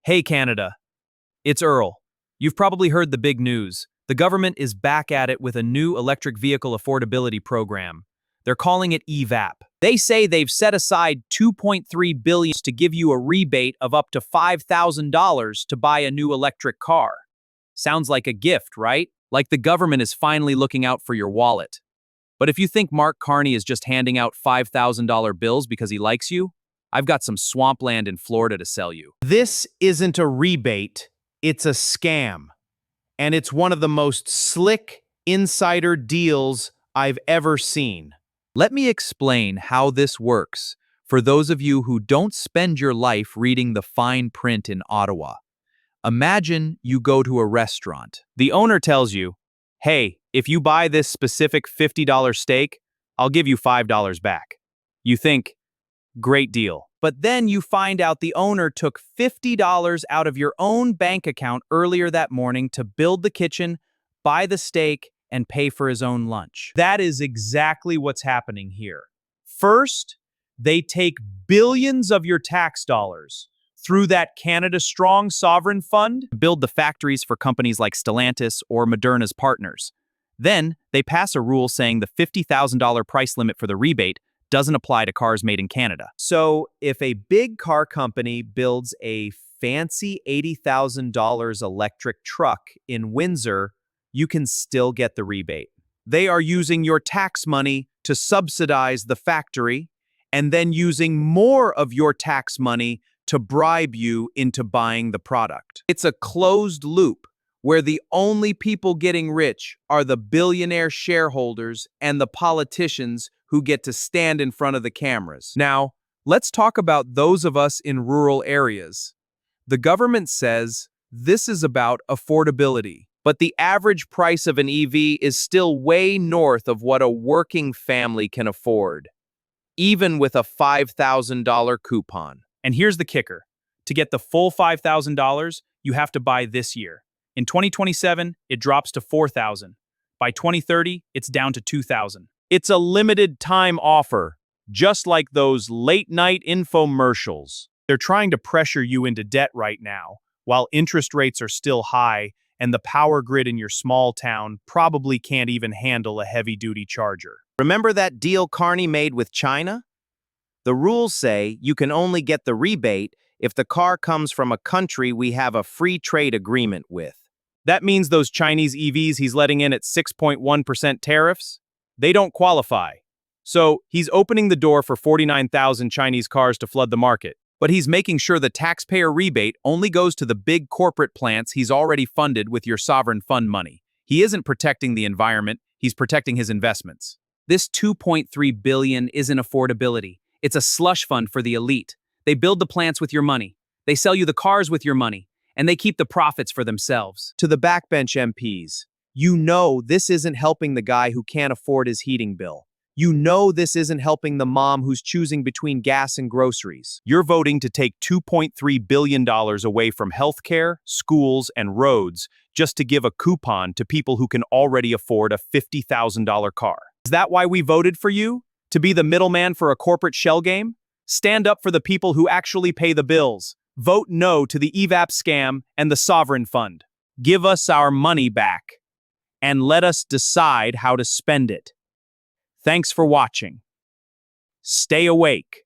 Hey Canada, it's Earl. You've probably heard the big news. The government is back at it with a new electric vehicle affordability program. They're calling it EVAP. They say they've set aside $2.3 billion to give you a rebate of up to $5,000 to buy a new electric car. Sounds like a gift, right? Like the government is finally looking out for your wallet. But if you think Mark Carney is just handing out $5,000 bills because he likes you, I've got some swampland in Florida to sell you. This isn't a rebate, it's a scam. And it's one of the most slick insider deals I've ever seen. Let me explain how this works for those of you who don't spend your life reading the fine print in Ottawa. Imagine you go to a restaurant. The owner tells you, "Hey, if you buy this specific $50 steak, I'll give you $5 back." You think, great deal. But then you find out the owner took $50 out of your own bank account earlier that morning to build the kitchen, buy the steak, and pay for his own lunch. That is exactly what's happening here. First, they take billions of your tax dollars through that Canada Strong sovereign fund to build the factories for companies like Stellantis or Moderna's partners. Then, they pass a rule saying the $50,000 price limit for the rebate doesn't apply to cars made in Canada. So if a big car company builds a fancy $80,000 electric truck in Windsor, you can still get the rebate. They are using your tax money to subsidize the factory and then using more of your tax money to bribe you into buying the product. It's a closed loop where the only people getting rich are the billionaire shareholders and the politicians who get to stand in front of the cameras. Now, let's talk about those of us in rural areas. The government says this is about affordability, but the average price of an EV is still way north of what a working family can afford, even with a $5,000 coupon. And here's the kicker. To get the full $5,000, you have to buy this year. In 2027, it drops to $4,000. By 2030, it's down to $2,000. It's a limited time offer, just like those late-night infomercials. They're trying to pressure you into debt right now, while interest rates are still high and the power grid in your small town probably can't even handle a heavy-duty charger. Remember that deal Carney made with China? The rules say you can only get the rebate if the car comes from a country we have a free trade agreement with. That means those Chinese EVs he's letting in at 6.1% tariffs? They don't qualify. So he's opening the door for 49,000 Chinese cars to flood the market. But he's making sure the taxpayer rebate only goes to the big corporate plants he's already funded with your sovereign fund money. He isn't protecting the environment, he's protecting his investments. This $2.3 billion isn't affordability. It's a slush fund for the elite. They build the plants with your money. They sell you the cars with your money. And they keep the profits for themselves. To the backbench MPs, you know this isn't helping the guy who can't afford his heating bill. You know this isn't helping the mom who's choosing between gas and groceries. You're voting to take $2.3 billion away from healthcare, schools, and roads just to give a coupon to people who can already afford a $50,000 car. Is that why we voted for you? To be the middleman for a corporate shell game? Stand up for the people who actually pay the bills. Vote no to the EVAP scam and the sovereign fund. Give us our money back. And let us decide how to spend it. Thanks for watching. Stay awake.